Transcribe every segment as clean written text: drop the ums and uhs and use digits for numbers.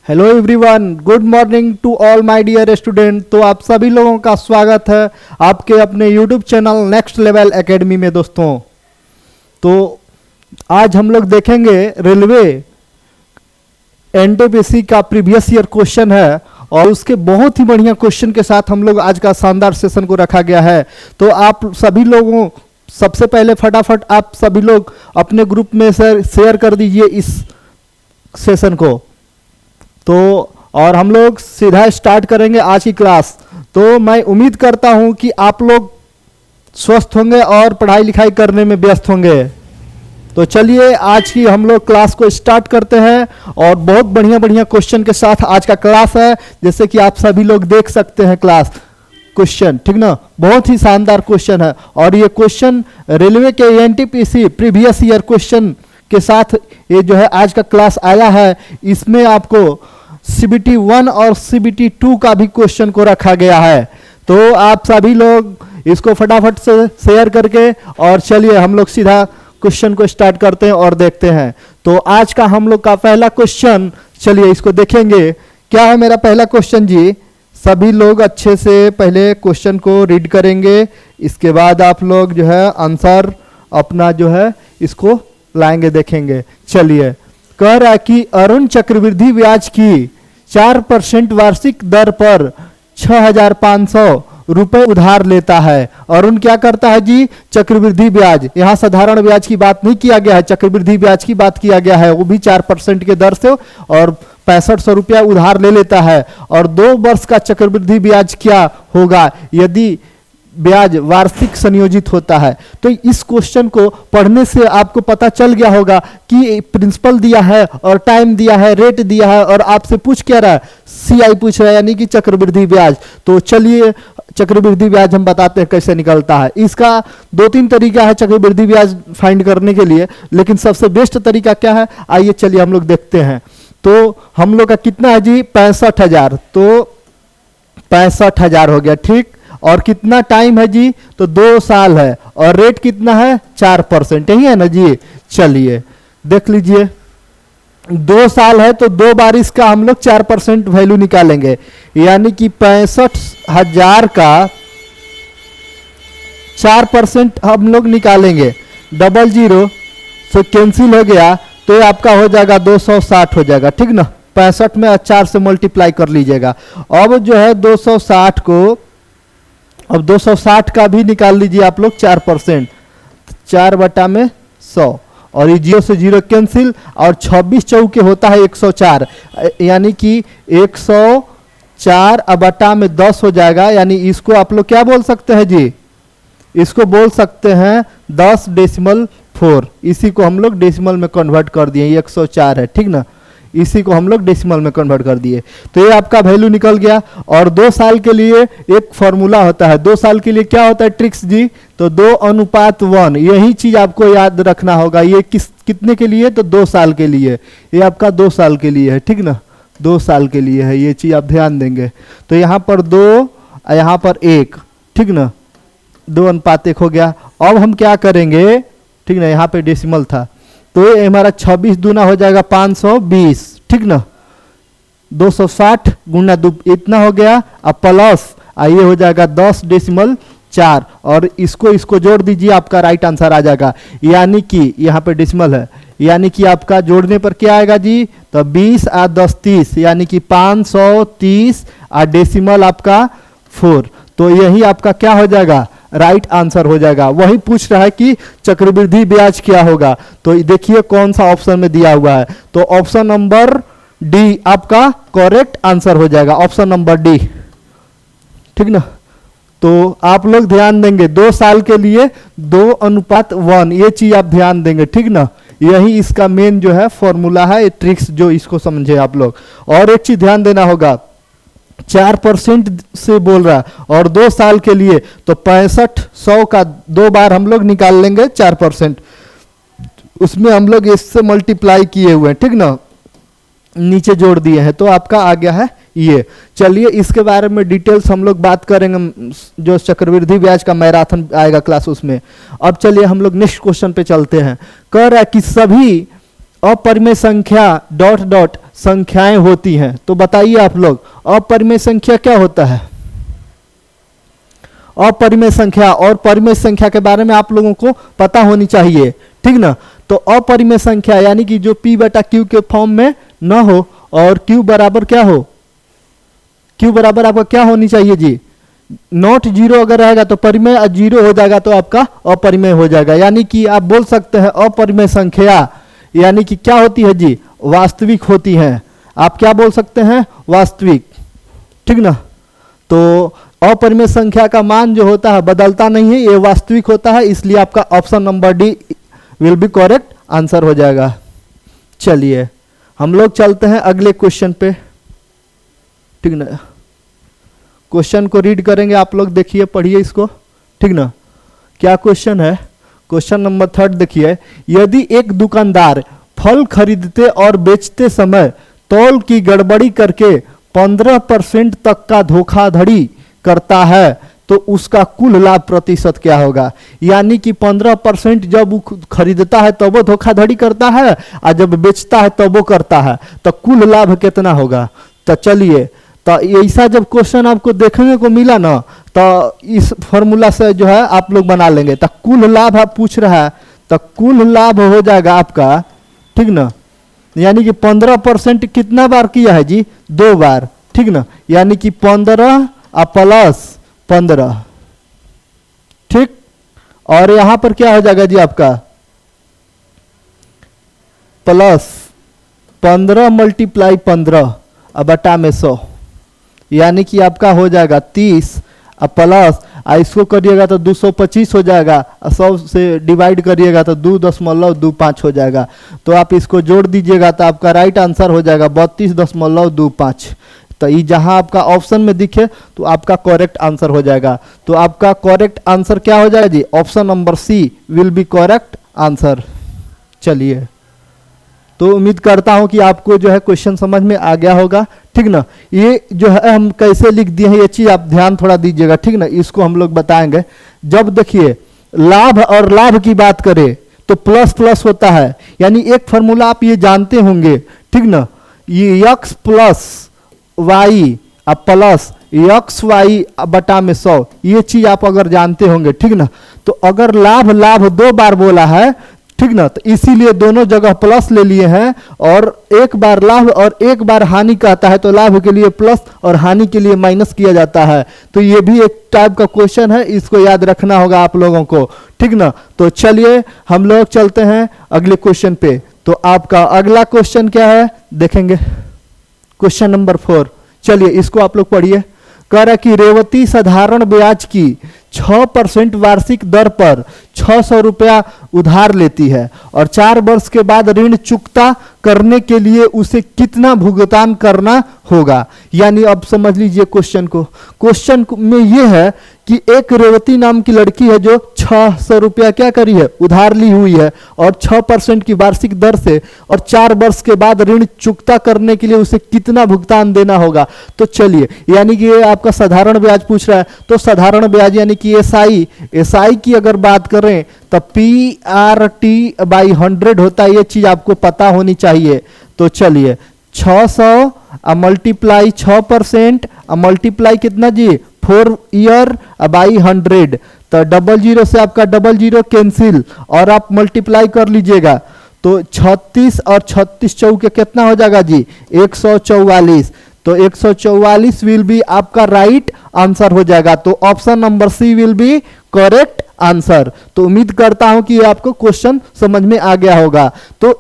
Hello everyone, good morning to all my dear student. तो आप सभी लोगों का स्वागत है आपके अपने YouTube channel next level academy में। दोस्तों, तो आज हम लोग देखेंगे रेलवे एनटीपीसी का प्रीवियस ईयर क्वेश्चन है और उसके बहुत ही बढ़िया क्वेश्चन के साथ हम लोग आज का शानदार सेशन को रखा गया है। तो आप सभी लोगों सबसे पहले फटाफट आप सभी लोग अपने ग्रुप में शेयर कर दीजिए इस सेशन को। तो और हम लोग सीधा स्टार्ट करेंगे आज की क्लास। तो मैं उम्मीद करता हूं कि आप लोग स्वस्थ होंगे और पढ़ाई लिखाई करने में व्यस्त होंगे। तो चलिए आज की हम लोग क्लास को स्टार्ट करते हैं और बहुत बढ़िया बढ़िया क्वेश्चन के साथ आज का क्लास है। जैसे कि आप सभी लोग देख सकते हैं क्लास क्वेश्चन, ठीक ना, बहुत ही शानदार क्वेश्चन है। और ये क्वेश्चन रेलवे के एनटीपीसी प्रीवियस ईयर क्वेश्चन के साथ ये जो है आज का क्लास आया है। इसमें आपको CBT 1 और CBT 2 का भी क्वेश्चन को रखा गया है। तो आप सभी लोग इसको फटाफट से शेयर करके और चलिए हम लोग सीधा क्वेश्चन को स्टार्ट करते हैं और देखते हैं। तो आज का हम लोग का पहला क्वेश्चन, चलिए इसको देखेंगे। क्या है मेरा पहला क्वेश्चन जी? सभी लोग अच्छे से पहले क्वेश्चन को रीड करेंगे, इसके बाद आप लोग जो है आंसर अपना जो है इसको लाएंगे, देखेंगे। चलिए, कह रहा है कि अरुण चक्रवृद्धि ब्याज की 4% वार्षिक दर पर 6,500 रुपए उधार लेता है। अरुण क्या करता है जी? चक्रवृद्धि ब्याज। यहां साधारण ब्याज की बात नहीं किया गया है, चक्रवृद्धि ब्याज की बात किया गया है। वो भी 4% के दर से और 6500 रुपया उधार ले लेता है। और 2 वर्ष का चक्रवृद्धि ब्याज क्या होगा यदि ब्याज वार्षिक संयोजित होता है? तो इस क्वेश्चन को पढ़ने से आपको पता चल गया होगा कि प्रिंसिपल दिया है और टाइम दिया है, रेट दिया है और आपसे पूछ क्या रहा है? CI पूछ रहा है, यानी कि चक्रवृद्धि ब्याज। तो चलिए चक्रवृद्धि ब्याज हम बताते हैं कैसे निकलता है। इसका 2-3 तरीका है चक्रवृद्धि ब्याज फाइंड करने के लिए, लेकिन सबसे बेस्ट तरीका क्या है आइए चलिए हम लोग देखते हैं। तो हम लोग का कितना है जी? 65,000। तो 65,000 हो गया, ठीक। और कितना टाइम है जी? तो 2 साल है। और रेट कितना है? 4%, यही है ना जी। चलिए देख लीजिए, 2 साल है तो 2 बार इसका हम लोग 4% वैल्यू निकालेंगे, यानी कि 65,000 का 4% हम लोग निकालेंगे। 00 से कैंसिल हो गया तो ये आपका हो जाएगा 260 हो जाएगा, ठीक ना। 65 में 4 से मल्टीप्लाई कर लीजिएगा। अब जो है 260 को, अब 260 का भी निकाल लीजिए आप लोग 4%, 4/100 और ये 0 से 0 कैंसिल और 26 चौके होता है 104, यानी कि 104/10 हो जाएगा। यानी इसको आप लोग क्या बोल सकते हैं जी? इसको बोल सकते हैं 10.4। इसी को हम लोग डेसिमल में कन्वर्ट कर दिए, 104 है, ठीक ना। इसी को हम लोग डेसिमल में कन्वर्ट कर दिए तो ये आपका वैल्यू निकल गया। और 2 साल के लिए एक फॉर्मूला होता है। 2 साल के लिए क्या होता है ट्रिक्स जी? तो 2:1, यही चीज आपको याद रखना होगा। ये कितने के लिए? तो 2 साल के लिए। ये आपका 2 साल के लिए है, ठीक ना, 2 साल के लिए है। ये चीज आप ध्यान देंगे। तो यहाँ पर 2, यहाँ पर 1, ठीक ना, 2:1 हो गया। अब हम क्या करेंगे, ठीक ना, यहाँ पे डेसिमल था तो ये हमारा 26 दूना हो जाएगा 520, ठीक ना। 260 गुना 2 इतना हो गया। अब प्लस ये हो जाएगा 10.4 और इसको जोड़ दीजिए, आपका राइट आंसर आ जाएगा। यानी कि यहाँ पे डेसिमल है, यानी कि आपका जोड़ने पर क्या आएगा जी? तो 20 और 10 30, यानी कि 530 और डेसिमल आपका 4। तो यही आपका क्या हो जाएगा? राइट आंसर हो जाएगा। वही पूछ रहा है कि चक्रवृद्धि ब्याज क्या होगा। तो देखिए कौन सा ऑप्शन में दिया हुआ है। तो ऑप्शन नंबर डी आपका करेक्ट आंसर हो जाएगा, ऑप्शन नंबर डी, ठीक ना। तो आप लोग ध्यान देंगे 2 साल के लिए 2:1, ये चीज आप ध्यान देंगे, ठीक ना। यही इसका मेन जो है फॉर्मूला है, ट्रिक्स जो इसको समझे आप लोग। और एक चीज ध्यान देना होगा, 4% से बोल रहा है और 2 साल के लिए तो 6500 का 2 बार हम लोग निकाल लेंगे 4%, उसमें हम लोग इससे मल्टीप्लाई किए हुए हैं, ठीक ना, नीचे जोड़ दिए हैं तो आपका आ गया है ये। चलिए इसके बारे में डिटेल्स हम लोग बात करेंगे, जो चक्रवृद्धि ब्याज का मैराथन आएगा क्लास उसमें। अब चलिए हम लोग नेक्स्ट क्वेश्चन पे चलते हैं। कह रहा है कि सभी अपरिमेय संख्या डॉट डॉट संख्याएं होती हैं। तो बताइए आप लोग, अपरिमेय संख्या क्या होता है? अपरिमेय संख्या और परिमेय संख्या के बारे में आप लोगों को पता होनी चाहिए, ठीक ना। तो अपरिमेय संख्या यानी कि जो p बटा q के फॉर्म में न हो और q बराबर क्या हो, q बराबर आपका क्या होनी चाहिए जी, नॉट जीरो अगर रहेगा तो परिमेय और जीरो हो जाएगा तो आपका अपरिमेय हो जाएगा। यानी कि आप बोल सकते हैं अपरिमेय संख्या यानी कि क्या होती है जी, वास्तविक होती हैं। आप क्या बोल सकते हैं, वास्तविक, ठीक ना। तो अपरिमेय संख्या का मान जो होता है बदलता नहीं है, ये वास्तविक होता है, इसलिए आपका option number D will be correct answer हो जाएगा। चलिए हम लोग चलते हैं अगले क्वेश्चन पे, ठीक ना। क्वेश्चन को रीड करेंगे, आप लोग देखिए, पढ़िए इसको, ठीक ना। क्या क्वेश्चन है, क्वेश्चन नंबर 3 देखिए। यदि एक दुकानदार फल खरीदते और बेचते समय तौल की गड़बड़ी करके 15% तक का धोखाधड़ी करता है तो उसका कुल लाभ प्रतिशत क्या होगा? यानी कि 15% जब वो खरीदता है तब वो धोखाधड़ी करता है और जब बेचता है तब वो करता है, तो कुल लाभ कितना होगा? तो चलिए, तो ऐसा जब क्वेश्चन आपको देखने को मिला ना, तो इस फॉर्मूला से जो है आप लोग बना लेंगे। तो कुल लाभ आप पूछ रहा है, तो कुल लाभ हो जाएगा आपका, ठीक ना। यानी कि 15% कितना बार किया है जी, 2 बार, ठीक ना। यानी कि 15 प्लस 15, ठीक। और यहां पर क्या हो जाएगा जी आपका, प्लस 15 मल्टीप्लाई 15 अब बटा में 100, यानी कि आपका हो जाएगा 30 प्लस इसको करिएगा तो 225 हो जाएगा, 100 से डिवाइड करिएगा तो 2.25 हो जाएगा। तो आप इसको जोड़ दीजिएगा तो आपका राइट आंसर हो जाएगा 32.25। तो ये जहां आपका ऑप्शन में दिखे तो आपका करेक्ट आंसर हो जाएगा। तो आपका करेक्ट आंसर क्या हो जाएगा जी, option number C will be correct answer. चलिए, तो उम्मीद करता हूं कि आपको जो है क्वेश्चन समझ में आ गया होगा, ठीक ना। ये जो है हम कैसे लिख दिए हैं ये चीज आप ध्यान थोड़ा दीजिएगा, ठीक ना। इसको हम लोग बताएंगे। जब देखिए लाभ और लाभ की बात करें तो प्लस प्लस होता है, यानी एक फॉर्मूला आप ये जानते होंगे, ठीक ना। ये x plus y plus x y बटा में 100, ये चीज आप अगर जानते होंगे, ठीक ना। तो अगर लाभ लाभ 2 बार बोला है, ठीक ना, तो इसीलिए दोनों जगह प्लस ले लिए हैं, और एक बार लाभ और एक बार हानि कहता है तो लाभ के लिए प्लस और हानि के लिए माइनस किया जाता है। तो ये भी एक टाइप का क्वेश्चन है, इसको याद रखना होगा आप लोगों को, ठीक ना। तो चलिए हम लोग चलते हैं अगले क्वेश्चन पे। तो आपका अगला क्वेश्चन क्या है देखेंगे, क्वेश्चन नंबर 4। चलिए इसको आप लोग पढ़िए। कह रहा कि रेवती साधारण ब्याज की 6% वार्षिक दर पर 600 रुपया उधार लेती है और 4 वर्ष के बाद ऋण चुकता करने के लिए उसे कितना भुगतान करना होगा। यानी अब समझ लीजिए क्वेश्चन को। क्वेश्चन में यह है कि एक रेवती नाम की लड़की है जो 600 रुपया क्या करी है, उधार ली हुई है, और 6% की वार्षिक दर से, और 4 वर्ष के बाद ऋण चुकता करने के लिए उसे कितना भुगतान देना होगा। तो चलिए, यानी कि ये आपका साधारण ब्याज पूछ रहा है, तो साधारण ब्याज यानी कि एसआई की अगर बात करें तो PRT/100 होता है। ये चीज आपको पता होनी चाहिए। तो चलिए 600 मल्टीप्लाई 6% मल्टीप्लाई कितना जी 4 ईयर बाई 100, तो 00 से आपका 00 कैंसिल और आप मल्टीप्लाई कर लीजिएगा। तो 36 और 36 चौके कितना हो जाएगा जी 144। तो 144 विल बी आपका राइट आंसर हो जाएगा। तो option number C will be correct answer. तो उम्मीद करता हूं कि आपको क्वेश्चन समझ में आ गया होगा। तो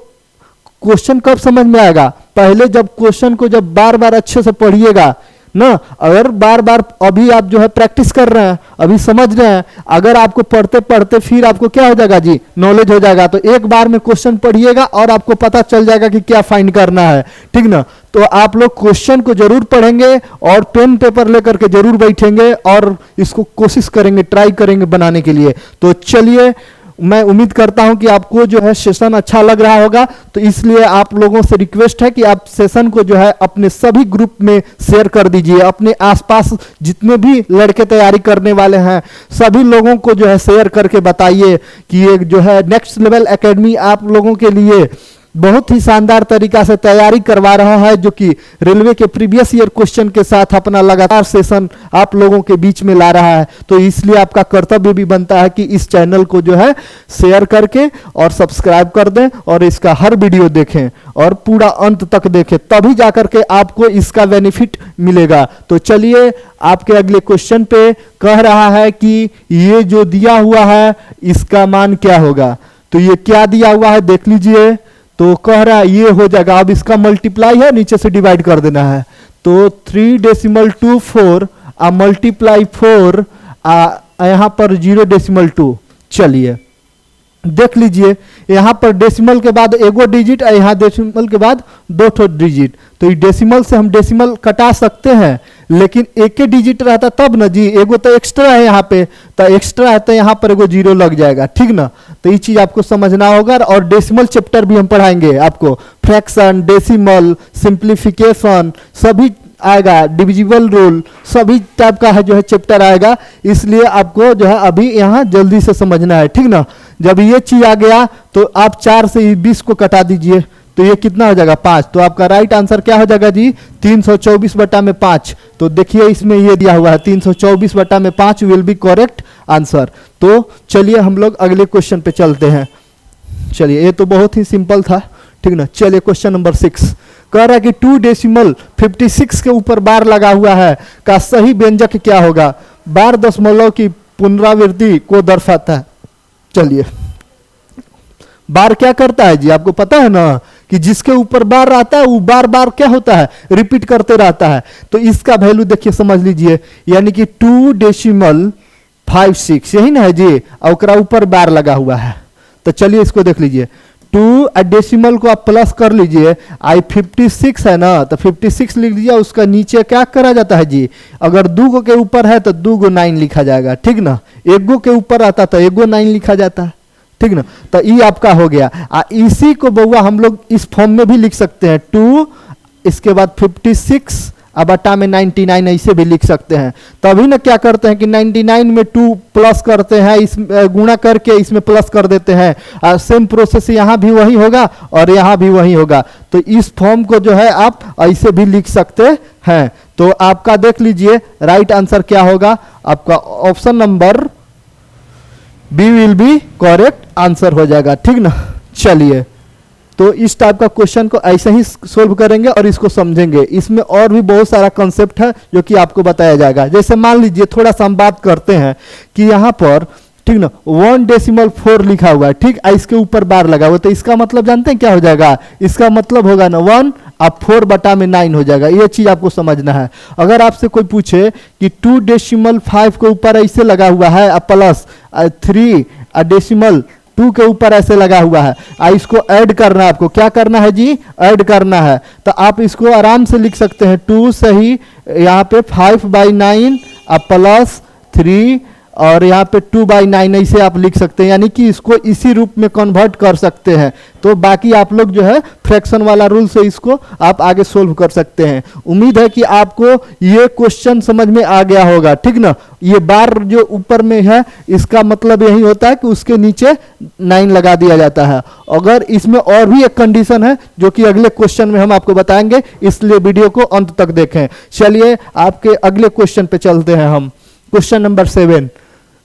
क्वेश्चन कब समझ में आएगा, पहले जब क्वेश्चन को जब बार बार अच्छे से पढ़िएगा ना। अगर बार बार अभी आप जो है प्रैक्टिस कर रहे हैं, अभी समझ रहे हैं, अगर आपको पढ़ते पढ़ते फिर आपको क्या हो जाएगा जी नॉलेज हो जाएगा। तो एक बार में क्वेश्चन पढ़िएगा और आपको पता चल जाएगा कि क्या फाइंड करना है, ठीक ना। तो आप लोग क्वेश्चन को जरूर पढ़ेंगे और पेन पेपर लेकर के जरूर बैठेंगे और इसको कोशिश करेंगे, ट्राई करेंगे बनाने के लिए। तो चलिए, मैं उम्मीद करता हूं कि आपको जो है सेशन अच्छा लग रहा होगा। तो इसलिए आप लोगों से रिक्वेस्ट है कि आप सेशन को जो है अपने सभी ग्रुप में शेयर कर दीजिए। अपने आसपास जितने भी लड़के तैयारी करने वाले हैं सभी लोगों को जो है शेयर करके बताइए कि ये जो है नेक्स्ट लेवल एकेडमी आप लोगों के लिए बहुत ही शानदार तरीका से तैयारी करवा रहा है, जो कि रेलवे के प्रीवियस ईयर क्वेश्चन के साथ अपना लगातार सेशन आप लोगों के बीच में ला रहा है। तो इसलिए आपका कर्तव्य भी बनता है कि इस चैनल को जो है शेयर करके और सब्सक्राइब कर दें और इसका हर वीडियो देखें और पूरा अंत तक देखें, तभी जाकर के आपको इसका बेनिफिट मिलेगा। तो चलिए आपके अगले क्वेश्चन पे कह रहा है कि ये जो दिया हुआ है इसका मान क्या होगा। तो ये क्या दिया हुआ है देख लीजिए। तो कह रहा है ये हो जाएगा, अब इसका मल्टीप्लाई है, नीचे से डिवाइड कर देना है। तो 3.24 मल्टीप्लाई 4 यहां पर 0.2। चलिए देख लीजिए, यहां पर डेसिमल के बाद एगो डिजिट और यहां डेसिमल के बाद 2 डिजिट। तो ये डेसिमल से हम डेसिमल कटा सकते हैं, लेकिन एक ही डिजिट रहता तब ना जी, एगो तो एक्स्ट्रा है यहाँ पे, तो एक्स्ट्रा है तो यहाँ पर एगो 0 लग जाएगा, ठीक ना। तो ये चीज आपको समझना होगा। और डेसिमल चैप्टर भी हम पढ़ाएंगे आपको, फ्रैक्शन, डेसिमल, सिंप्लीफिकेशन सभी आएगा, डिविजिबल रूल सभी टाइप का है जो है चैप्टर आएगा। इसलिए आपको जो है अभी यहाँ जल्दी से समझना है, ठीक ना। जब ये चीज आ गया तो आप 4 से 20 को कटा दीजिए, तो ये कितना हो जाएगा 5। तो आपका राइट आंसर क्या हो जाएगा जी 324/5। तो देखिए इसमें ये दिया हुआ है 324/5 विल बी करेक्ट आंसर। तो चलिए हम लोग अगले क्वेश्चन पे चलते हैं। चलिए ये तो बहुत ही सिंपल था, ठीक ना। चलिए क्वेश्चन नंबर 6 कह रहा है कि 2.56 के ऊपर बार लगा हुआ है का सही व्यंजक क्या होगा। बार दशमलव की पुनरावृत्ति को दर्शाता है। चलिए बार क्या करता है जी, आपको पता है ना कि जिसके ऊपर बार आता है वो बार बार क्या होता है, रिपीट करते रहता है। तो इसका वैल्यू देखिए समझ लीजिए, यानी कि 2.56 यही ना है जी, और ऊपर बार लगा हुआ है। तो चलिए इसको देख लीजिए, 2 डेसिमल को आप प्लस कर लीजिए, 56 है ना, तो 56 लिख लीजिए। उसका नीचे क्या करा जाता है जी, अगर 2 के ऊपर है तो 2 9 लिखा जाएगा, ठीक ना। 1 के ऊपर आता तो 1 9 लिखा जाता है, ठीक ना। तो ये आपका हो गया। इसी को बउआ हम लोग इस फॉर्म में भी लिख सकते हैं, 2 इसके बाद 56 अब बटा में 99 ऐसे भी लिख सकते हैं। तभी ना क्या करते हैं कि 99 में 2 प्लस करते हैं, इस गुणा करके इसमें प्लस कर देते हैं। सेम प्रोसेस यहाँ भी वही होगा और यहाँ भी वही होगा। तो इस फॉर्म को जो है आप ऐसे भी लिख सकते हैं। तो आपका देख लीजिए राइट आंसर क्या होगा, आपका option number B will be correct answer हो जाएगा, ठीक ना। चलिए तो इस टाइप का क्वेश्चन को ऐसे ही सोल्व करेंगे और इसको समझेंगे। इसमें और भी बहुत सारा कंसेप्ट है जो कि आपको बताया जाएगा। जैसे मान लीजिए थोड़ा सा हम बात करते हैं कि यहाँ पर, ठीक ना, 1.4 लिखा हुआ है, ठीक, इसके ऊपर बार लगा हुआ। तो इसका मतलब जानते हैं क्या हो जाएगा, इसका मतलब होगा ना 1 अब 4/9 हो जाएगा। ये चीज आपको समझना है। अगर आपसे कोई पूछे कि 2.5 के ऊपर ऐसे लगा हुआ है प्लस 3.2 के ऊपर ऐसे लगा हुआ है, इसको ऐड करना है, आपको क्या करना है जी, ऐड करना है। तो आप इसको आराम से लिख सकते हैं, 2 सही यहाँ पे 5/9 अब प्लस 3 और यहाँ पे 2/9 ऐसे आप लिख सकते हैं, यानी कि इसको इसी रूप में कन्वर्ट कर सकते हैं। तो बाकी आप लोग जो है फ्रैक्शन वाला रूल से इसको आप आगे सोल्व कर सकते हैं। उम्मीद है कि आपको ये क्वेश्चन समझ में आ गया होगा, ठीक ना। ये बार जो ऊपर में है इसका मतलब यही होता है कि उसके नीचे 9 लगा दिया जाता है। अगर इसमें और भी एक कंडीशन है जो कि अगले क्वेश्चन में हम आपको बताएंगे, इसलिए वीडियो को अंत तक देखें। चलिए आपके अगले क्वेश्चन पे चलते हैं हम। क्वेश्चन नंबर 7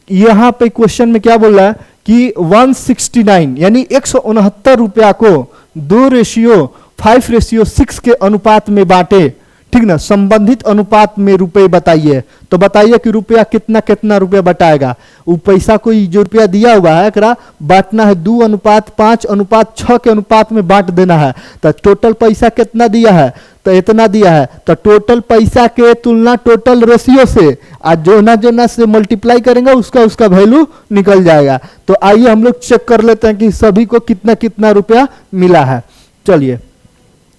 यहां पे क्वेश्चन में क्या बोल रहा है कि 169 यानी 169 रुपया को 2:5:6 के अनुपात में बांटे, ठीक ना। संबंधित अनुपात में रुपए बताइए। तो बताइए कि रुपया कितना कितना रुपया बटाएगा। वो पैसा कोई जो रुपया दिया हुआ है एकरा बांटना है 2:5:6 के अनुपात में बांट देना है। तो टोटल पैसा कितना दिया है, तो इतना दिया है। तो टोटल पैसा के तुलना टोटल रेशियो से आज जोना से मल्टीप्लाई करेंगे उसका वैल्यू निकल जाएगा। तो आइए हम लोग चेक कर लेते हैं कि सभी को कितना कितना रुपया मिला है। चलिए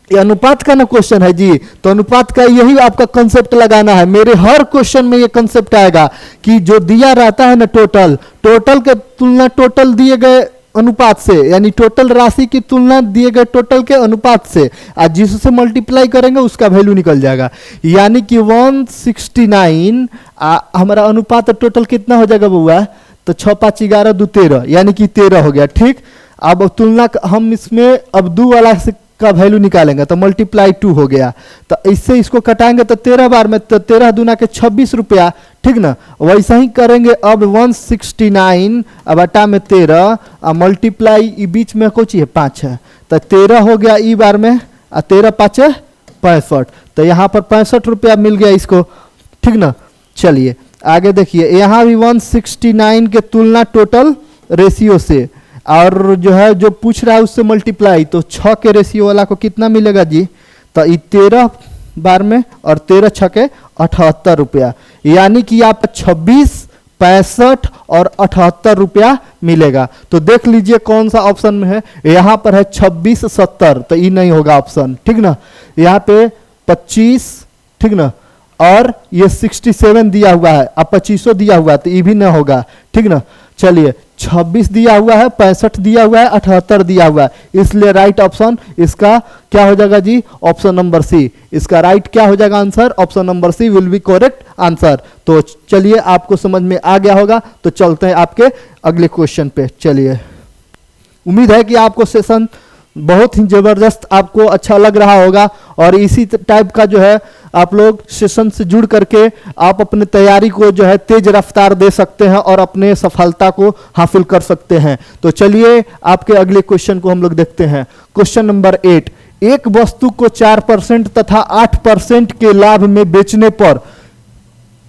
ये अनुपात का ना क्वेश्चन है जी, तो अनुपात का यही आपका कंसेप्ट लगाना है। मेरे हर क्वेश्चन में ये कंसेप्ट आएगा कि जो दिया रहता है ना टोटल के तुलना टोटल दिए गए अनुपात से, यानी टोटल राशि की तुलना दिए गए टोटल के अनुपात से, आज जिससे मल्टीप्लाई करेंगे उसका वैल्यू निकल जाएगा। यानी कि 169 हमारा अनुपात टोटल कितना हो जाएगा बुआ, तो 6 5 11 2 13 यानी कि 13 हो गया, ठीक। अब तुलना हम इसमें अब दो वाला का वैल्यू निकालेंगे तो मल्टीप्लाई 2 हो गया, तो इससे इसको कटाएंगे तो 13 बार में, तो 13 दूना के 26 रुपया, ठीक ना। वैसा ही करेंगे अब 169 अब अटा में 13 और मल्टीप्लाई बीच में कुछ है 5 है, तो 13 हो गया ई बार में, और 13 5 65, तो यहाँ पर 65 रुपया मिल गया इसको, ठीक ना। चलिए आगे देखिए, यहाँ भी 169 के तुलना टोटल रेशियो से, और जो है जो पूछ रहा है उससे मल्टीप्लाई, तो 6 के रेशियो वाला को कितना मिलेगा जी, तो ये 13 बार में और 13 6 के 78 रुपया, यानी कि आपका 26 65 और 78 रुपया मिलेगा। तो देख लीजिए कौन सा ऑप्शन में है, यहाँ पर है 26 70, तो ये नहीं होगा ऑप्शन, ठीक ना। यहाँ पे 25, ठीक ना, और ये 67 दिया हुआ है, अब 2500 दिया हुआ है, तो ये भी ना होगा, ठीक ना। चलिए 26 दिया हुआ है, 65 दिया हुआ है, 78 दिया हुआ है, इसलिए राइट ऑप्शन इसका क्या हो जाएगा जी, ऑप्शन नंबर सी। इसका राइट क्या हो जाएगा answer, option number C will be correct answer. तो चलिए आपको समझ में आ गया होगा, तो चलते हैं आपके अगले क्वेश्चन पे। चलिए, उम्मीद है कि आपको सेशन बहुत ही जबरदस्त आपको अच्छा लग रहा होगा, और इसी टाइप का जो है आप लोग सेशन से जुड़ करके आप अपने तैयारी को जो है तेज रफ्तार दे सकते हैं और अपने सफलता को हासिल कर सकते हैं। तो चलिए आपके अगले क्वेश्चन को हम लोग देखते हैं। क्वेश्चन नंबर 8, एक वस्तु को 4% तथा 8% के लाभ में बेचने पर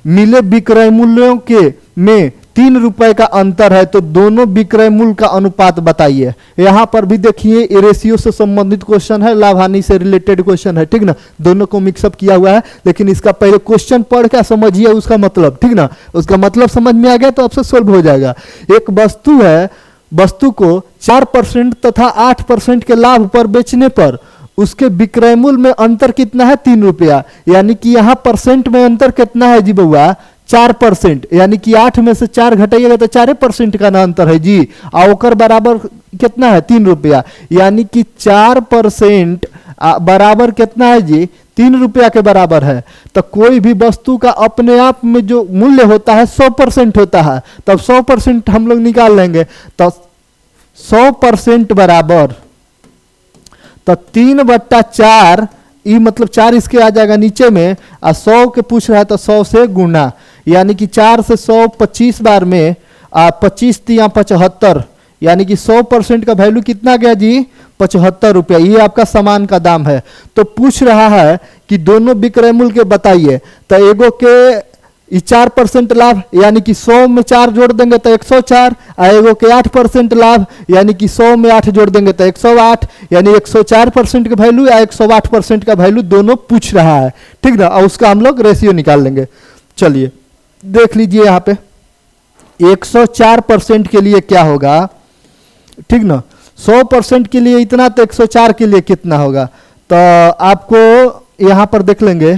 मिले विक्रय मूल्यों के में 3 रुपए का अंतर है, तो दोनों विक्रय मूल्य का अनुपात बताइए। यहां पर भी देखिए ये रेशियो से संबंधित क्वेश्चन है, लाभ हानि से रिलेटेड क्वेश्चन है, ठीक ना। दोनों को मिक्सअप किया हुआ है, लेकिन इसका पहले क्वेश्चन पढ़ के समझिए उसका मतलब, ठीक ना। उसका मतलब समझ में आ गया तो आपसे सोल्व हो जाएगा। एक वस्तु है, वस्तु को 4% तथा 8% के लाभ पर बेचने पर उसके विक्रय मूल्य में अंतर कितना है, 3 रुपया, यानी कि यहाँ परसेंट में अंतर कितना है जी बउआ, 4%, यानी कि 8 में से 4 घटाइएगा तो 4% का ना अंतर है जी, और बराबर कितना है, 3 रुपया, यानी कि 4% बराबर कितना है जी, 3 रुपया के बराबर है। तो कोई भी वस्तु का अपने आप में जो मूल्य होता है 100% होता है, तब 100% हम लोग निकाल लेंगे, तो 100% बराबर, तो 3/4, ई मतलब 4 इसके आ जाएगा नीचे में, और 100 के पूछ रहा है तो 100 से गुना, यानी कि 4 से 100 25 बार में, 25 तिया 75, यानी कि 100% का वैल्यू कितना गया जी, 75 रुपया। ये आपका सामान का दाम है। तो पूछ रहा है कि दोनों विक्रय मूल्य के बताइए, तो एगो के 4% लाभ, यानी कि 100 में 4 जोड़ देंगे तो 104, एगो के 8% लाभ, यानी कि 100 में 8 जोड़ देंगे तो 108, यानी 104% का वैल्यू या 108% का वैल्यू दोनों पूछ रहा है, ठीक ना। और उसका हम लोग रेशियो निकाल लेंगे। चलिए देख लीजिए यहाँ पे 104% के लिए क्या होगा, ठीक ना। 100% के लिए इतना, तो 104 के लिए कितना होगा, तो आपको यहाँ पर देख लेंगे,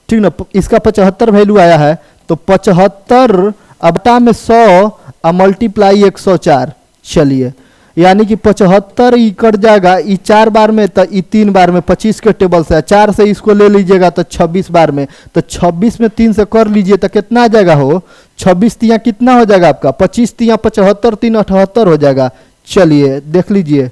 ठीक ना। इसका 75 वैल्यू आया है, तो 75 बटा में 100 और मल्टीप्लाई 104। चलिए, यानी कि 75 ई कट जाएगा, ई 4 बार में, तो ई 3 बार में, 25 के टेबल से 4 से इसको ले लीजिएगा तो 26 बार में, तो 26 में 3 से कर लीजिए तो कितना आ जाएगा हो, 26 तिया कितना हो जाएगा आपका, 25 तिया 75, 3 78 हो जाएगा। चलिए देख लीजिए।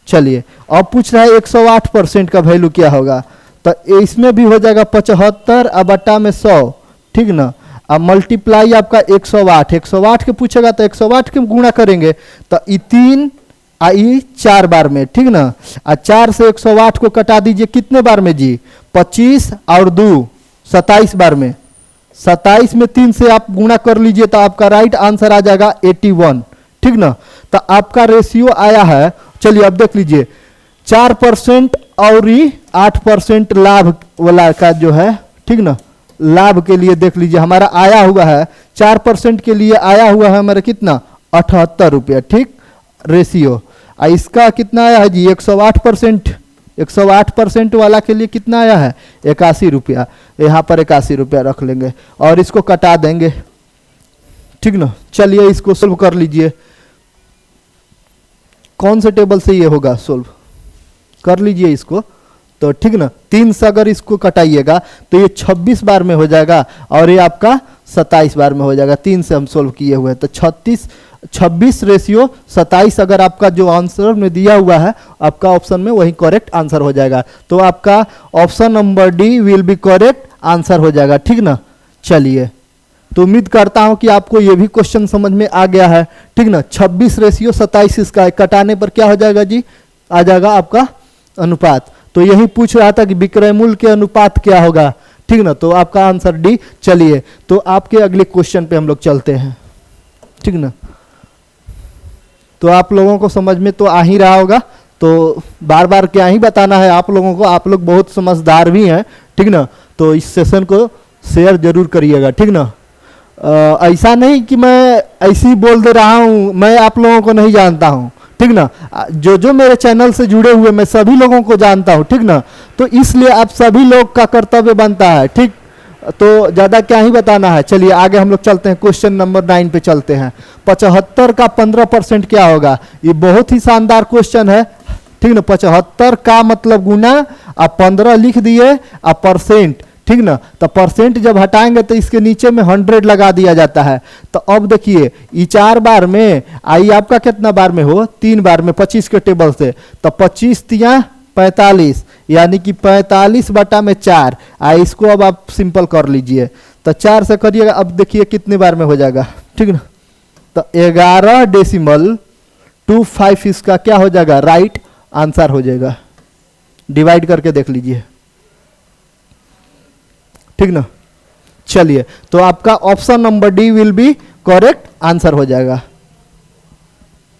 चलिए अब पूछ रहा है 108% का वैल्यू क्या होगा, तो इसमें भी हो जाएगा 75 बटा में 100, ठीक ना। अब मल्टीप्लाई आपका 108, 108 के पूछेगा तो 108 के गुणा करेंगे, तो ई 3 आई 4 बार में, ठीक ना। और 4 से 108 को कटा दीजिए कितने बार में जी, 25 और 2 27 बार में, 27 में 3 से आप गुणा कर लीजिए तो आपका राइट आंसर आ जाएगा 81, ठीक ना। तो आपका रेशियो आया है, चलिए अब देख लीजिए 4% और 8% लाभ वाला का जो है, ठीक ना। लाभ के लिए देख लीजिए हमारा आया हुआ है 4% के लिए आया हुआ है हमारा कितना, 78 रुपया, ठीक रेशियो। इसका कितना आया है जी, 108%, 108% वाला के लिए कितना आया है, 81 रुपया। यहाँ पर 81 रुपया रख लेंगे और इसको कटा देंगे, ठीक ना। चलिए इसको सोल्व कर लीजिए, कौन से टेबल से ये होगा, सोल्व कर लीजिए इसको, तो ठीक ना। 3 से अगर इसको कटाइएगा तो ये 26 बार में हो जाएगा और ये आपका 27 बार में हो जाएगा। 3 से हम सोल्व किए हुए, तो 36 26:27 अगर आपका जो आंसर में दिया हुआ है आपका ऑप्शन में वही करेक्ट आंसर हो जाएगा। तो आपका option number D will be correct answer हो जाएगा, ठीक ना। चलिए, तो उम्मीद करता हूं कि आपको ये भी क्वेश्चन समझ में आ गया है, ठीक ना। 26:27 इसका कटाने पर क्या हो जाएगा जी, आ जाएगा आपका अनुपात। तो यही पूछ रहा था कि विक्रय मूल्य के अनुपात क्या होगा, ठीक ना। तो आपका आंसर डी। चलिए, तो आपके अगले क्वेश्चन पे हम लोग चलते हैं, ठीक ना। तो आप लोगों को समझ में तो आ ही रहा होगा, तो बार बार क्या ही बताना है आप लोगों को, आप लोग बहुत समझदार भी हैं, ठीक ना। तो इस सेशन को शेयर जरूर करिएगा, ठीक ना। ऐसा नहीं कि मैं ऐसे ही बोल दे रहा हूँ, मैं आप लोगों को नहीं जानता हूँ, ठीक ना। जो जो मेरे चैनल से जुड़े हुए मैं सभी लोगों को जानता हूँ, ठीक ना। तो इसलिए आप सभी लोग का कर्तव्य बनता है, ठीक। तो ज़्यादा क्या ही बताना है। चलिए आगे हम लोग चलते हैं, क्वेश्चन नंबर 9 पे चलते हैं। 75 का 15% क्या होगा। ये बहुत ही शानदार क्वेश्चन है, ठीक ना। 75 का मतलब गुना, आप 15 लिख दिए, आप परसेंट, ठीक ना। तो परसेंट जब हटाएंगे तो इसके नीचे में 100 लगा दिया जाता है। तो अब देखिए, ये 4 बार में आई आपका कितना बार में हो, 3 बार में 25 के टेबल से। तो 25 तिया 45, यानी कि 45/4। इसको अब आप सिंपल कर लीजिए, तो 4 से करिएगा। अब देखिए कितने बार में हो जाएगा, ठीक ना। तो 11.25 इसका क्या हो जाएगा, राइट आंसर हो जाएगा। डिवाइड करके देख लीजिए, ठीक ना। चलिए, तो आपका option number D will be correct answer हो जाएगा।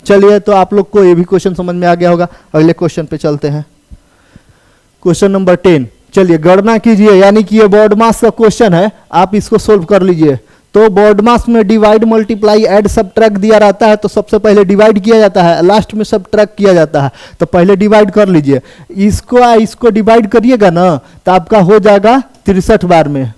चलिए, तो आप लोग को ये भी क्वेश्चन समझ में आ गया होगा। अगले क्वेश्चन पे चलते हैं, क्वेश्चन नंबर 10। चलिए गणना कीजिए, यानी कि ये बोर्ड मास का क्वेश्चन है, आप इसको सोल्व कर लीजिए। तो बोर्ड मास में डिवाइड मल्टीप्लाई ऐड सबट्रैक्ट दिया रहता है, तो सबसे पहले डिवाइड किया जाता है, लास्ट में सबट्रैक्ट किया जाता है। तो पहले डिवाइड कर लीजिए, इसको डिवाइड करिएगा ना, तो आपका हो जाएगा 63 बार में।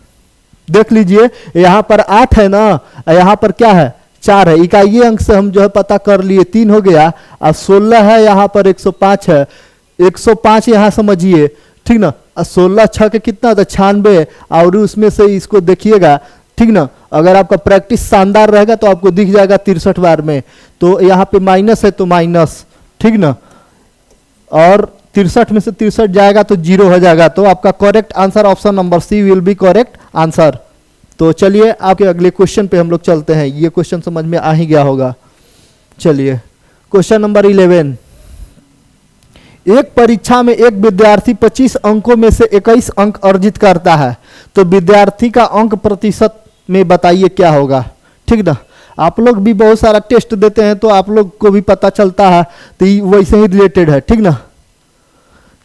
देख लीजिए, यहाँ पर 8 है ना, यहाँ पर क्या है, 4 है। इकाई अंक से हम जो है पता कर लिए, 3 हो गया, और 16 है, यहाँ पर 105 है, 105 यहाँ समझिए, ठीक ना। 16 6 के कितना होता है, 96, और उसमें से इसको देखिएगा, ठीक ना। अगर आपका प्रैक्टिस शानदार रहेगा तो आपको दिख जाएगा 63 बार में। तो यहाँ पे माइनस है तो माइनस, ठीक ना, और 63 में से 63 जाएगा तो 0 हो जाएगा। तो आपका correct answer option number C will be correct answer. तो चलिए आपके अगले क्वेश्चन पे हम लोग चलते हैं, ये क्वेश्चन समझ में आ ही गया होगा। चलिए क्वेश्चन नंबर 11। एक परीक्षा में एक विद्यार्थी 25 अंकों में से 21 अंक अर्जित करता है, तो विद्यार्थी का अंक प्रतिशत में बताइए क्या होगा, ठीक ना। आप लोग भी बहुत सारा टेस्ट देते हैं तो आप लोग को भी पता चलता है, तो वैसे ही रिलेटेड है, ठीक ना।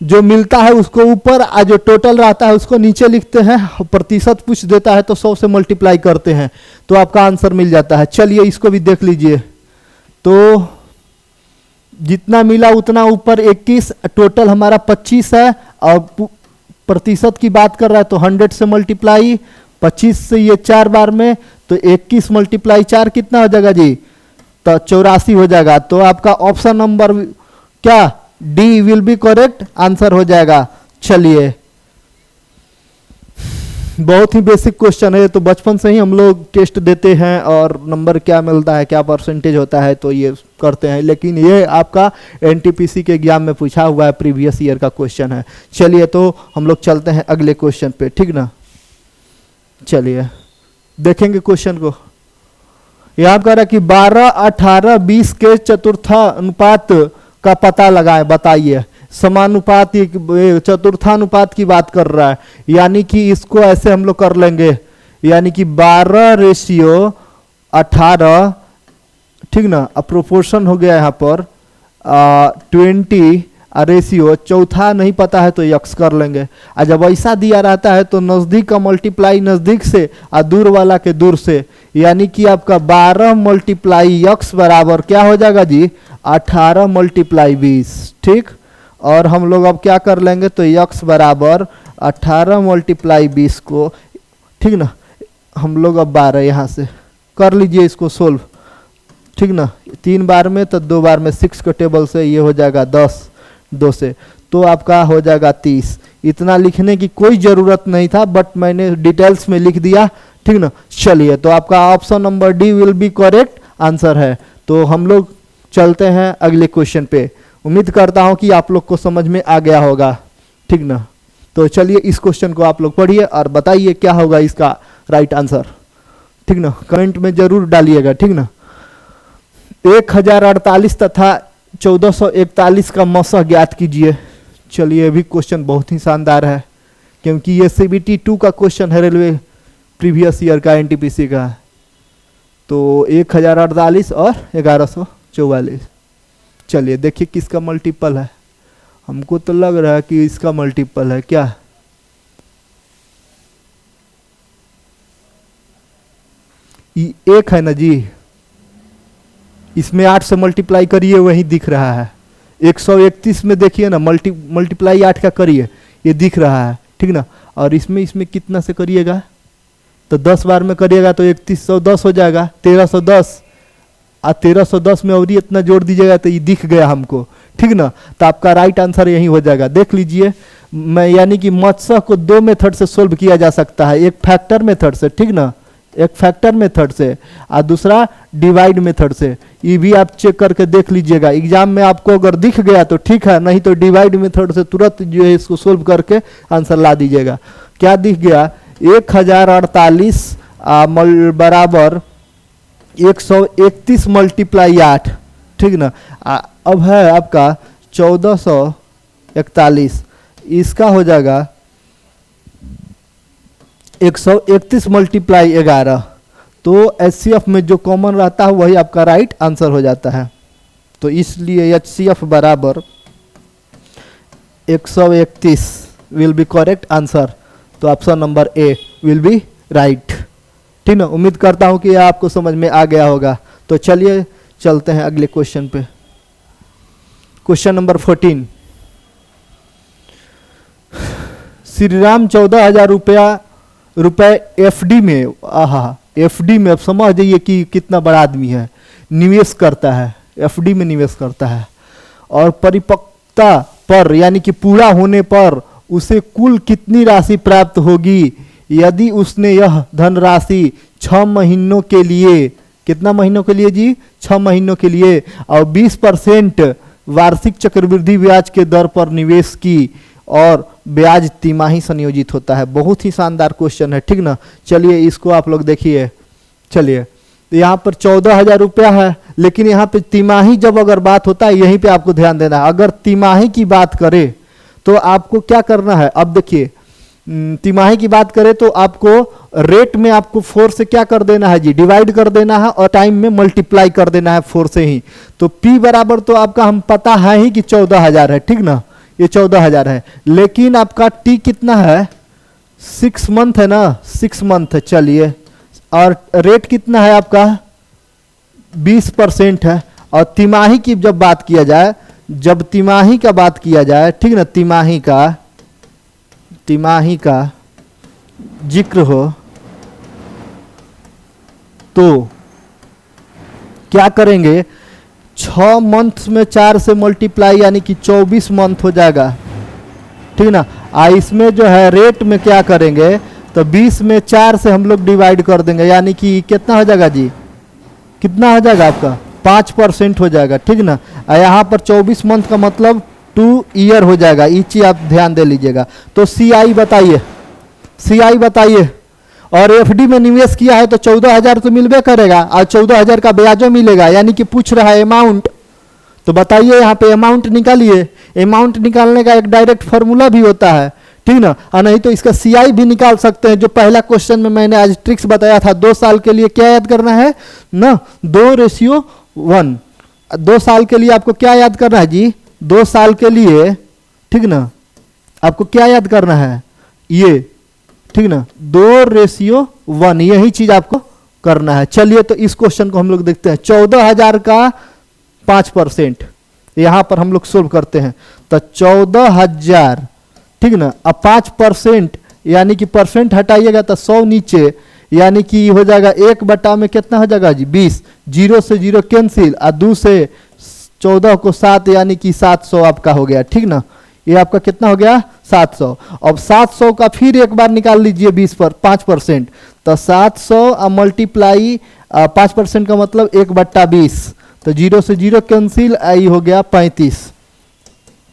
जो मिलता है उसको ऊपर, जो टोटल रहता है उसको नीचे लिखते हैं, प्रतिशत पूछ देता है तो 100 से मल्टीप्लाई करते हैं, तो आपका आंसर मिल जाता है। चलिए इसको भी देख लीजिए, तो जितना मिला उतना ऊपर 21, टोटल हमारा 25 है, और प्रतिशत की बात कर रहा है तो 100 से मल्टीप्लाई 25 से ये 4 बार में, तो 21 मल्टीप्लाई 4 कितना हो जाएगा जी, तो 84 हो जाएगा। तो आपका ऑप्शन नंबर क्या, D will be correct answer हो जाएगा। चलिए, बहुत ही बेसिक क्वेश्चन है, तो बचपन से ही हम लोग टेस्ट देते हैं और नंबर क्या मिलता है, क्या परसेंटेज होता है, तो ये करते हैं। लेकिन ये आपका एनटीपीसी के एग्जाम में पूछा हुआ है, प्रीवियस ईयर का क्वेश्चन है। चलिए, तो हम लोग चलते हैं अगले क्वेश्चन पे, ठीक ना। चलिए देखेंगे क्वेश्चन को। यहाँ कह रहा है कि 12, 18, 20 के चतुर्थानुपात का पता लगाएं, बताइए। समानुपात, चतुर्थानुपात की बात कर रहा है, यानी कि इसको ऐसे हम लोग कर लेंगे, यानी कि 12:18, ठीक ना। प्रोपोर्शन हो गया यहाँ पर 20 रेशियो, चौथा नहीं पता है तो यक्स कर लेंगे। और जब ऐसा दिया रहता है तो नजदीक का मल्टीप्लाई नजदीक से और दूर वाला के दूर से, यानी कि आपका 12 मल्टीप्लाई यक्स बराबर क्या हो जाएगा जी, 18 मल्टीप्लाई 20, ठीक। और हम लोग अब क्या कर लेंगे, तो यक्स बराबर 18 मल्टीप्लाई 20 को, ठीक ना। हम लोग अब 12 यहाँ से कर लीजिए इसको सोल्व, ठीक ना। 3 बार में तो 2 बार में 6 के टेबल से ये हो जाएगा 10, 2 से, तो आपका हो जाएगा 30। इतना लिखने की कोई ज़रूरत नहीं था, बट मैंने डिटेल्स में लिख दिया, ठीक ना। चलिए, तो आपका option number D will be correct answer है। तो हम लोग चलते हैं अगले क्वेश्चन पे। उम्मीद करता हूं कि आप लोग को समझ में आ गया होगा, ठीक ना। तो चलिए इस क्वेश्चन को आप लोग पढ़िए और बताइए क्या होगा इसका राइट आंसर, ठीक ना। कमेंट में जरूर डालिएगा, ठीक ना। 1048 तथा 1441 का मौसा ज्ञात कीजिए। चलिए ये भी क्वेश्चन बहुत ही शानदार है, क्योंकि ये CBT 2 का क्वेश्चन है, रेलवे प्रीवियस ईयर का, NTPC का। तो 1048 और 1144, चलिए देखिए किसका मल्टीपल है। हमको तो लग रहा है कि इसका मल्टीपल है क्या। एक है ना जी, इसमें 8 से मल्टीप्लाई करिए, वही दिख रहा है। 131 में देखिए ना, मल्टीप्लाई 8 का करिए, ये दिख रहा है, ठीक ना। और इसमें कितना से करिएगा, तो 10 बार में करिएगा तो 3110 हो जाएगा, 1310। और 1310 में और इतना जोड़ दीजिएगा तो ये दिख गया हमको, ठीक ना। तो आपका राइट आंसर यही हो जाएगा। देख लीजिए, मैं यानी कि मत्स्य को 2 मेथड से सोल्व किया जा सकता है, एक फैक्टर मेथड से, ठीक ना, एक फैक्टर मेथड से, और दूसरा डिवाइड मेथड से। ये भी आप चेक करके देख लीजिएगा, एग्जाम में आपको अगर दिख गया तो ठीक है, नहीं तो डिवाइड मेथड से तुरंत जो है इसको सोल्व करके आंसर ला दीजिएगा। क्या दिख गया, 1048 बराबर 131 मल्टीप्लाई 8, ठीक ना। अब है आपका 1441, इसका हो जाएगा 131 मल्टीप्लाई 11। तो HCF में जो कॉमन रहता है वही आपका राइट आंसर हो जाता है। तो इसलिए HCF बराबर 131 विल बी करेक्ट आंसर। तो option number A will be right, ठीक ना। उम्मीद करता हूं कि यह आपको समझ में आ गया होगा। तो चलिए चलते हैं अगले क्वेश्चन पे। क्वेश्चन नंबर 14, श्रीराम 14,000 रुपए FD में, FD में, अब समझ जाइए कि कितना बड़ा आदमी है, निवेश करता है, FD में निवेश करता है। और परिपक्वता पर यानी कि पूरा होने पर उसे कुल कितनी राशि प्राप्त होगी यदि उसने यह धनराशि 6 महीनों के लिए, कितना महीनों के लिए जी, 6 महीनों के लिए, और 20% वार्षिक चक्रवृद्धि ब्याज के दर पर निवेश की, और ब्याज तिमाही संयोजित होता है। बहुत ही शानदार क्वेश्चन है, ठीक ना। चलिए इसको आप लोग देखिए। चलिए यहाँ पर 14,000 रुपया है, लेकिन यहाँ पे तिमाही जब अगर बात होता है, यहीं पे आपको ध्यान देना है। अगर तिमाही की बात करें तो आपको क्या करना है, अब देखिए तिमाही की बात करें तो आपको रेट में आपको 4 से क्या कर देना है जी, डिवाइड कर देना है, और टाइम में मल्टीप्लाई कर देना है 4 से ही। तो P बराबर तो आपका हम पता है ही कि 14,000 है, ठीक ना, ये 14,000 है। लेकिन आपका T कितना है, 6 मंथ है ना, 6 मंथ है। चलिए, और रेट कितना है आपका, 20% है। और तिमाही की जब बात किया जाए, जब तिमाही का बात किया जाए, ठीक ना, तिमाही का जिक्र हो तो क्या करेंगे, 6 मंथ में 4 से मल्टीप्लाई यानी कि 24 मंथ हो जाएगा, ठीक ना। इसमें जो है रेट में क्या करेंगे, तो 20 में 4 से हम लोग डिवाइड कर देंगे, यानी कि कितना हो जाएगा जी, कितना हो जाएगा आपका, 5% हो जाएगा, ठीक ना। यहाँ पर 24 मंथ का मतलब 2 ईयर हो जाएगा। ये चीज आप ध्यान दे लीजिएगा। तो CI बताइए, CI बताइए। और FD में निवेश किया है तो 14,000 तो मिलबे करेगा, और 14,000 का ब्याजो मिलेगा, यानी कि पूछ रहा है अमाउंट। तो बताइए यहाँ पे अमाउंट निकालिए। अमाउंट निकालने का एक डायरेक्ट फार्मूला भी होता है, ठीक ना। और नहीं तो इसका CI भी निकाल सकते हैं। जो पहला क्वेश्चन में मैंने आज ट्रिक्स बताया था, 2 साल के लिए क्या याद करना है ना, 2:1। 2 साल के लिए आपको क्या याद करना है जी, 2 साल के लिए, ठीक ना, आपको क्या याद करना है, ये, ठीक ना, 2:1, यही चीज आपको करना है। चलिए तो इस क्वेश्चन को हम लोग देखते हैं। 14,000 का 5% यहां पर हम लोग सोल्व करते हैं। तो 14,000, ठीक ना, अब 5% यानी कि परसेंट हटाइएगा तो 100 नीचे, यानी कि हो जाएगा 1 बटा में कितना हो जाएगा जी, 20। 0 से 0 कैंसिल, और 2 से 14 को 7 यानी कि 700 आपका हो गया, ठीक ना। ये आपका कितना हो गया, 700। अब 700 का फिर एक बार निकाल लीजिए 5%। तो 700 मल्टीप्लाई 5% का मतलब 1/20। तो 0 से 0 कैंसिल, आई हो गया 35,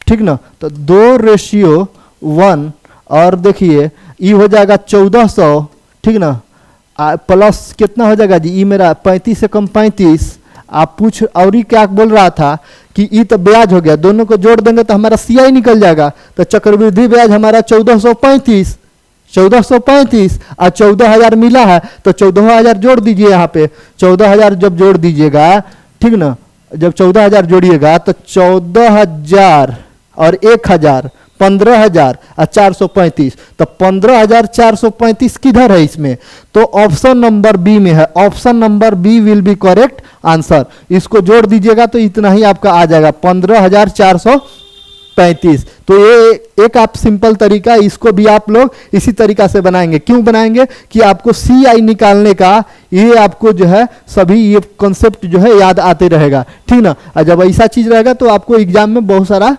ठीक ना। तो 2:1 और देखिए ई हो जाएगा 1400, ठीक ना। प्लस कितना हो जाएगा जी, ई मेरा 35 से कम 35। आप पूछ और ही क्या बोल रहा था कि ई तो ब्याज हो गया, दोनों को जोड़ देंगे तो हमारा सीआई निकल जाएगा। तो चक्रवृद्धि ब्याज हमारा 1435 और 14,000 मिला है, तो 14,000 जोड़ दीजिए यहाँ पे। 14,000 जब जोड़ दीजिएगा, ठीक ना, जब 14,000 जोड़िएगा तो 14,000 और 1,000 15,000 और 435, तो 15,435 किधर है इसमें? तो ऑप्शन नंबर बी में है। Option number B will be correct answer. इसको जोड़ दीजिएगा तो इतना ही आपका आ जाएगा 15,435। तो ये एक आप सिंपल तरीका, इसको भी आप लोग इसी तरीका से बनाएंगे। क्यों बनाएंगे कि आपको सी आई निकालने का ये आपको जो है सभी ये कॉन्सेप्ट जो है याद आते रहेगा, ठीक ना। और जब ऐसा चीज रहेगा तो आपको एग्जाम में बहुत सारा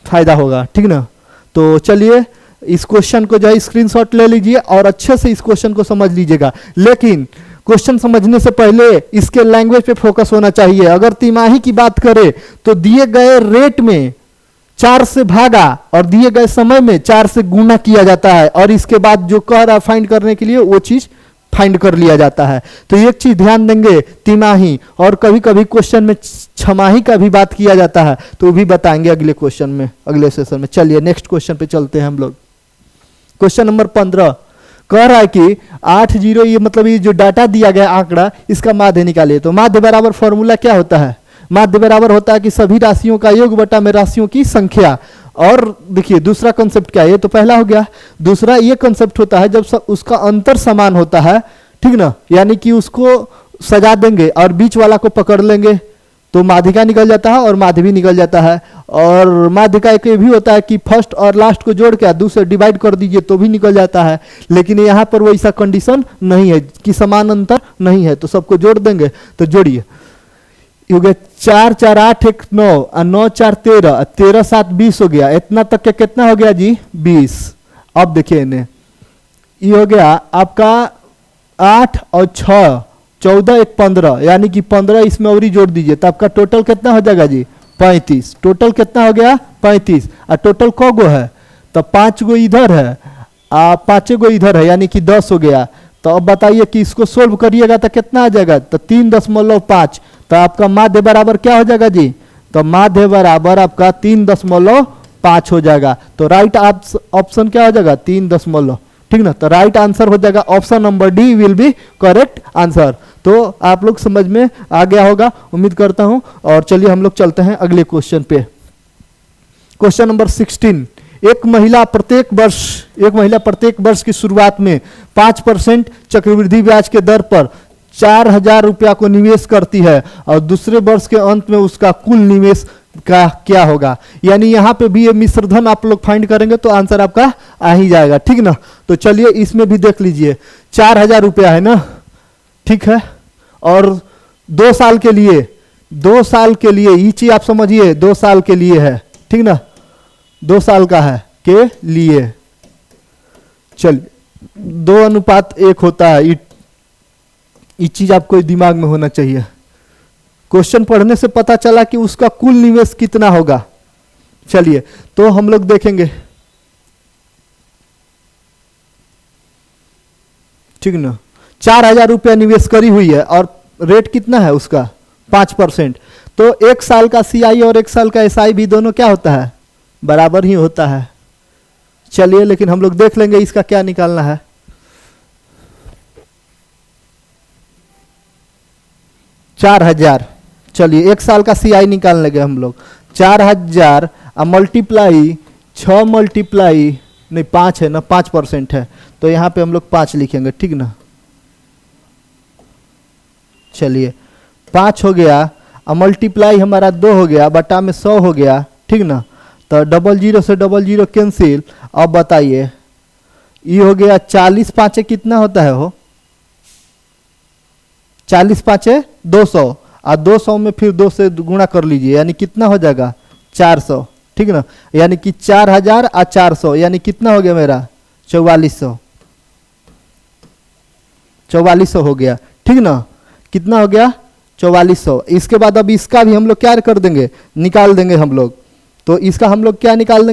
फायदा होगा, ठीक ना। तो चलिए इस क्वेश्चन को जो है स्क्रीनशॉट ले लीजिए और अच्छे से इस क्वेश्चन को समझ लीजिएगा। लेकिन क्वेश्चन समझने से पहले इसके लैंग्वेज पे फोकस होना चाहिए। अगर तिमाही की बात करें तो दिए गए रेट में 4 से भागा और दिए गए समय में 4 से गुना किया जाता है, और इसके बाद जो कह रहा फाइंड करने के लिए वो चीज फाइंड कर लिया जाता है। तो एक चीज ध्यान देंगे, तिमाही, और कभी कभी क्वेश्चन में छमाही का भी बात किया जाता है, तो वो भी बताएंगे अगले क्वेश्चन में, अगले सेशन में। चलिए नेक्स्ट क्वेश्चन पे चलते हैं हम लोग। क्वेश्चन नंबर 15 कह रहा है कि 80, ये मतलब ये जो डाटा दिया गया आंकड़ा, इसका माध्य निकालिए। तो माध्य बराबर फॉर्मूला क्या होता है? माध्य बराबर होता है कि सभी राशियों का योग बटा में राशियों की संख्या। और देखिए दूसरा कंसेप्ट क्या है, ये तो पहला हो गया। दूसरा ये कंसेप्ट होता है जब उसका अंतर समान होता है, ठीक ना, यानी कि उसको सजा देंगे और बीच वाला को पकड़ लेंगे तो माध्यिका निकल जाता है और माध्य भी निकल जाता है। और माध्य का एक ये भी होता है कि फर्स्ट और लास्ट को जोड़ के दूसरे डिवाइड कर दीजिए तो भी निकल जाता है। लेकिन यहाँ पर वैसा कंडीशन नहीं है कि समान अंतर नहीं है, तो सबको जोड़ देंगे। तो जोड़िए, हो गया 4 4 8 1 9 और 9 4 13, 13 7 20 हो गया। इतना तक के कितना हो गया जी? 20। अब देखिए इन्हें, ये हो गया आपका 8 और 6 14 1 15, यानी कि 15 इसमें और ही जोड़ दीजिए तो आपका टोटल कितना हो जाएगा जी? 35। टोटल कितना हो गया? 35। और टोटल कौ गो है? तो 5 गो इधर है, 5 गो इधर है, यानी कि 10 हो गया। तो अब बताइए कि इसको सोल्व करिएगा तो कितना आ जाएगा? तो 3.5। तो आपका माध्य बराबर क्या हो जाएगा जी? तो माध्य बराबर आपका 3.5 हो जाएगा। तो राइट ऑप्शन क्या हो जाएगा? 3, ठीक ना। तो राइट आंसर हो जाएगा option number D will be correct answer. तो आप लोग समझ में आ गया होगा उम्मीद करता हूं। और चलिए हम लोग चलते हैं अगले क्वेश्चन पे। क्वेश्चन नंबर 16, एक महिला प्रत्येक वर्ष की शुरुआत में 5% चक्रवृद्धि ब्याज के दर पर 4,000 रुपया को निवेश करती है और दूसरे वर्ष के अंत में उसका कुल निवेश का क्या होगा? यानी यहाँ पे भी ये मिश्रधन आप लोग फाइंड करेंगे तो आंसर आपका आ ही जाएगा, ठीक ना। तो चलिए इसमें भी देख लीजिए, 4,000 रुपया है ना, ठीक है। और 2 साल के लिए ये चीज आप समझिए, 2 साल के लिए है, ठीक ना, 2 साल का है के लिए। चलिए 2:1 होता है, ये चीज आपको दिमाग में होना चाहिए। क्वेश्चन पढ़ने से पता चला कि उसका कुल निवेश कितना होगा। चलिए तो हम लोग देखेंगे, ठीक ना। 4,000 रुपया निवेश करी हुई है और रेट कितना है उसका? 5%। तो 1 साल का सीआई और 1 साल का एसआई भी दोनों क्या होता है? बराबर ही होता है। चलिए लेकिन हम लोग देख लेंगे इसका क्या निकालना है। 4,000, चलिए 1 साल का सीआई निकाल लेंगे हम लोग। 4,000 मल्टीप्लाई 6 मल्टीप्लाई नहीं 5 है ना, 5% है तो यहाँ पे हम लोग 5 लिखेंगे, ठीक ना। चलिए 5 हो गया, मल्टीप्लाई हमारा 2 हो गया, बटा में 100 हो गया, ठीक ना। तो 00 से 00 कैंसिल। अब बताइए ये हो गया 40 5 कितना होता है? हो 40 5 200 और 200 में फिर 2 से गुणा कर लीजिए, यानी कितना हो जाएगा? 400, ठीक ना। यानी कि 4,000 और 400 यानी कितना हो गया मेरा? 4400 हो गया, ठीक ना। कितना हो गया? 4400। इसके बाद अब इसका भी हम लोग क्या कर देंगे, निकाल देंगे हम लोग। तो इसका हम लोग क्या निकाल देंगे,